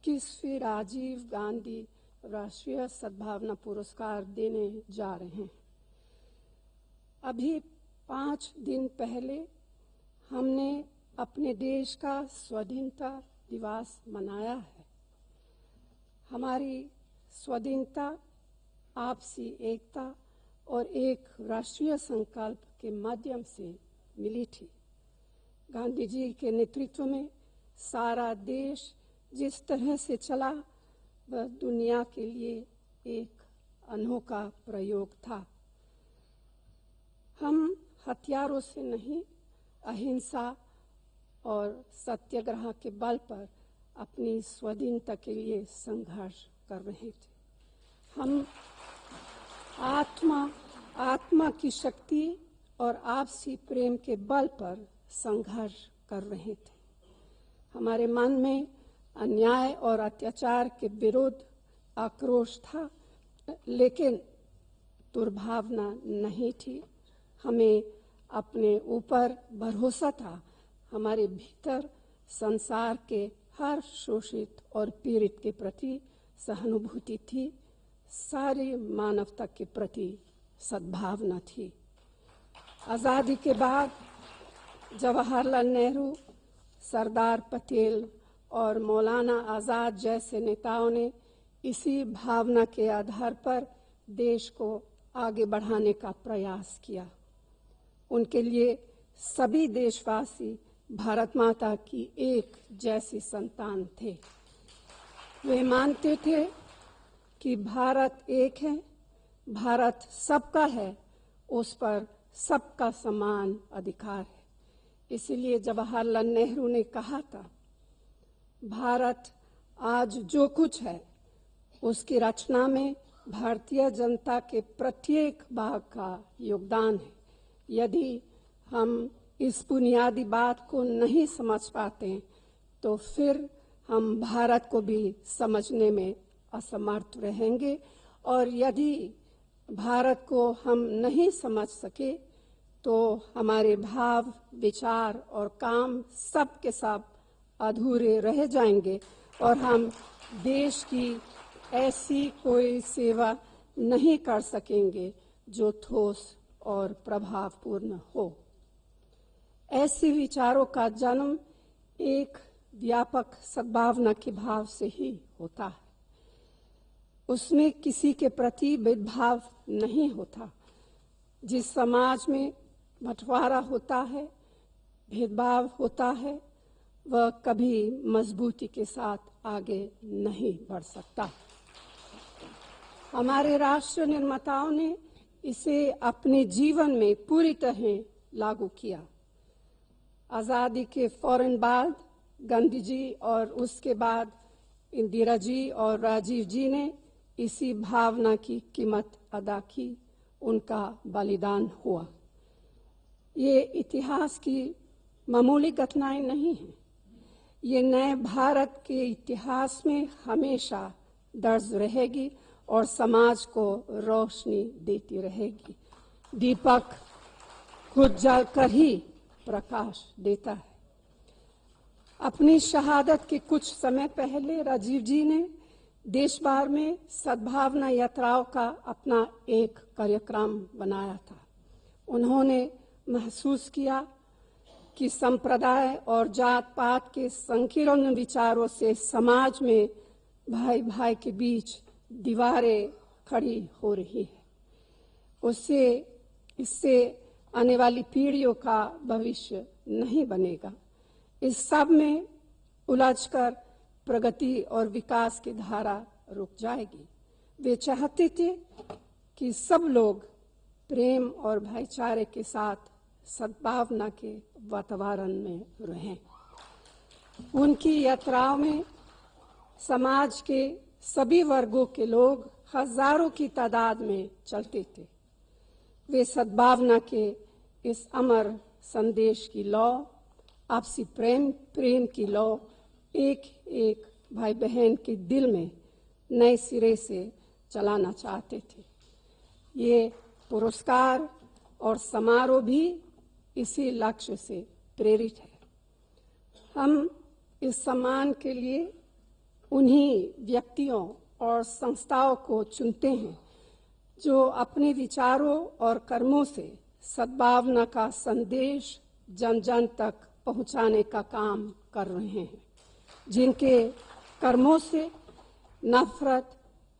21वीं राजीव गांधी राष्ट्रीय सद्भावना पुरस्कार देने जा रहे हैं। अभी 5 दिन पहले हमने अपने देश का स्वाधीनता दिवस मनाया है। हमारी स्वाधीनता आपसी एकता और एक राष्ट्रीय संकल्प के माध्यम से मिली थी। गांधी जी के नेतृत्व में सारा देश जिस तरह से चला वह दुनिया के लिए एक अनोखा प्रयोग था। हम हथियारों से नहीं, अहिंसा और सत्याग्रह के बल पर अपनी स्वाधीनता के लिए संघर्ष कर रहे थे। हम आत्मा की शक्ति और आपसी प्रेम के बल पर संघर्ष कर रहे थे। हमारे मन में अन्याय और अत्याचार के विरुद्ध आक्रोश था, लेकिन दुर्भावना नहीं थी। हमें अपने ऊपर भरोसा था। हमारे भीतर संसार के हर शोषित और पीड़ित के प्रति सहानुभूति थी। सारी मानवता के प्रति सद्भावना थी। आज़ादी के बाद जवाहरलाल नेहरू, सरदार पटेल और मौलाना आज़ाद जैसे नेताओं ने इसी भावना के आधार पर देश को आगे बढ़ाने का प्रयास किया। उनके लिए सभी देशवासी भारत माता की एक जैसी संतान थे। वे मानते थे कि भारत एक है, भारत सबका है, उस पर सबका समान अधिकार है। इसलिए जवाहरलाल नेहरू ने कहा था, भारत आज जो कुछ है उसकी रचना में भारतीय जनता के प्रत्येक भाग का योगदान है। यदि हम इस बुनियादी बात को नहीं समझ पाते तो फिर हम भारत को भी समझने में असमर्थ रहेंगे, और यदि भारत को हम नहीं समझ सके तो हमारे भाव, विचार और काम सब के सब अधूरे रह जाएंगे और हम देश की ऐसी कोई सेवा नहीं कर सकेंगे जो ठोस और प्रभावपूर्ण हो। ऐसे विचारों का जन्म एक व्यापक सद्भावना के भाव से ही होता है। उसमें किसी के प्रति भेदभाव नहीं होता। जिस समाज में बंटवारा होता है, भेदभाव होता है, वह कभी मजबूती के साथ आगे नहीं बढ़ सकता। हमारे राष्ट्र निर्माताओं ने इसे अपने जीवन में पूरी तरह लागू किया। आज़ादी के फौरन बाद गांधी जी और उसके बाद इंदिरा जी और राजीव जी ने इसी भावना की कीमत अदा की। उनका बलिदान हुआ। ये इतिहास की मामूली घटनाएं नहीं हैं। ये नए भारत के इतिहास में हमेशा दर्ज रहेगी और समाज को रोशनी देती रहेगी। दीपक खुद जलकर ही प्रकाश देता है। अपनी शहादत के कुछ समय पहले राजीव जी ने देश भर में सद्भावना यात्राओं का अपना एक कार्यक्रम बनाया था। उन्होंने महसूस किया कि संप्रदाय और जात पात के संकीर्ण विचारों से समाज में भाई भाई के बीच दीवारें खड़ी हो रही है। इससे आने वाली पीढ़ियों का भविष्य नहीं बनेगा। इस सब में उलझकर प्रगति और विकास की धारा रुक जाएगी। वे चाहते थे कि सब लोग प्रेम और भाईचारे के साथ सद्भावना के वातावरण में रहें। उनकी यात्राओं में समाज के सभी वर्गों के लोग हजारों की तादाद में चलते थे। वे सद्भावना के इस अमर संदेश की लौ, आपसी प्रेम की लौ एक एक भाई बहन के दिल में नए सिरे से चलाना चाहते थे। ये पुरस्कार और समारोह भी इसी लक्ष्य से प्रेरित है। हम इस सम्मान के लिए उन्हीं व्यक्तियों और संस्थाओं को चुनते हैं जो अपने विचारों और कर्मों से सद्भावना का संदेश जन जन तक पहुंचाने का काम कर रहे हैं, जिनके कर्मों से नफरत,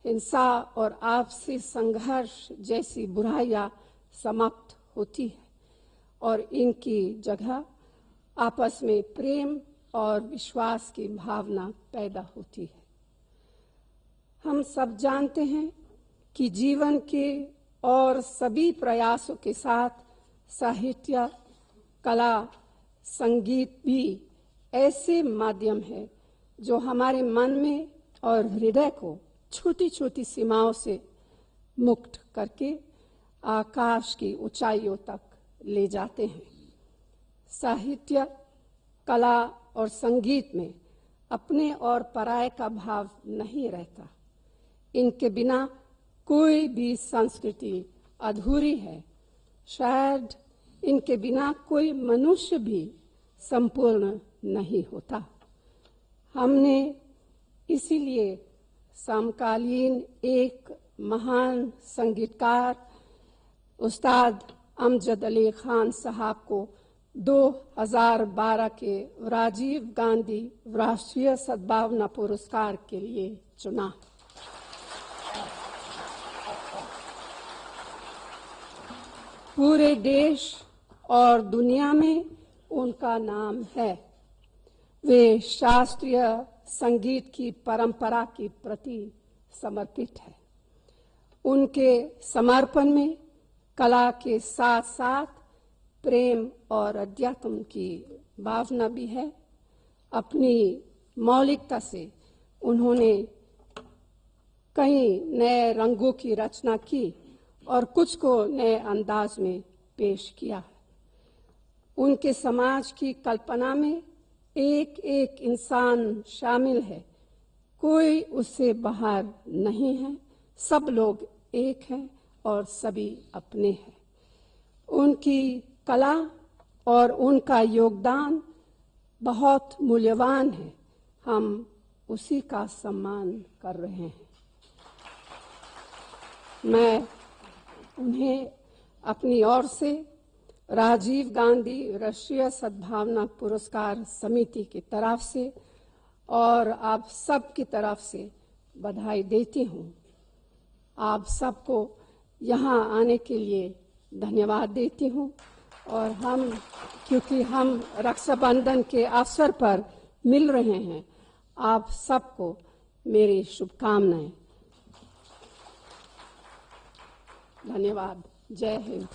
हिंसा और आपसी संघर्ष जैसी बुराइयां समाप्त होती है और इनकी जगह आपस में प्रेम और विश्वास की भावना पैदा होती है। हम सब जानते हैं कि जीवन के और सभी प्रयासों के साथ साहित्य, कला, संगीत भी ऐसे माध्यम है जो हमारे मन में और हृदय को छोटी छोटी सीमाओं से मुक्त करके आकाश की ऊंचाइयों तक ले जाते हैं। साहित्य, कला और संगीत में अपने और पराये का भाव नहीं रहता। इनके बिना कोई भी संस्कृति अधूरी है। शायद इनके बिना कोई मनुष्य भी संपूर्ण नहीं होता। हमने इसीलिए समकालीन एक महान संगीतकार उस्ताद अमजद अली खान साहब को 2012 के राजीव गांधी राष्ट्रीय सद्भावना पुरस्कार के लिए चुना। पूरे देश और दुनिया में उनका नाम है। वे शास्त्रीय संगीत की परंपरा के प्रति समर्पित है। उनके समर्पण में कला के साथ साथ प्रेम और अध्यात्म की भावना भी है। अपनी मौलिकता से उन्होंने कई नए रंगों की रचना की और कुछ को नए अंदाज में पेश किया। उनके समाज की कल्पना में एक एक इंसान शामिल है, कोई उससे बाहर नहीं है। सब लोग एक हैं और सभी अपने हैं। उनकी कला और उनका योगदान बहुत मूल्यवान है। हम उसी का सम्मान कर रहे हैं। मैं उन्हें अपनी ओर से राजीव गांधी राष्ट्रीय सद्भावना पुरस्कार समिति की तरफ से और आप सब की तरफ से बधाई देती हूँ। आप सबको यहाँ आने के लिए धन्यवाद देती हूँ और क्योंकि हम रक्षाबंधन के अवसर पर मिल रहे हैं, आप सबको मेरी शुभकामनाएं। धन्यवाद। जय हिंद।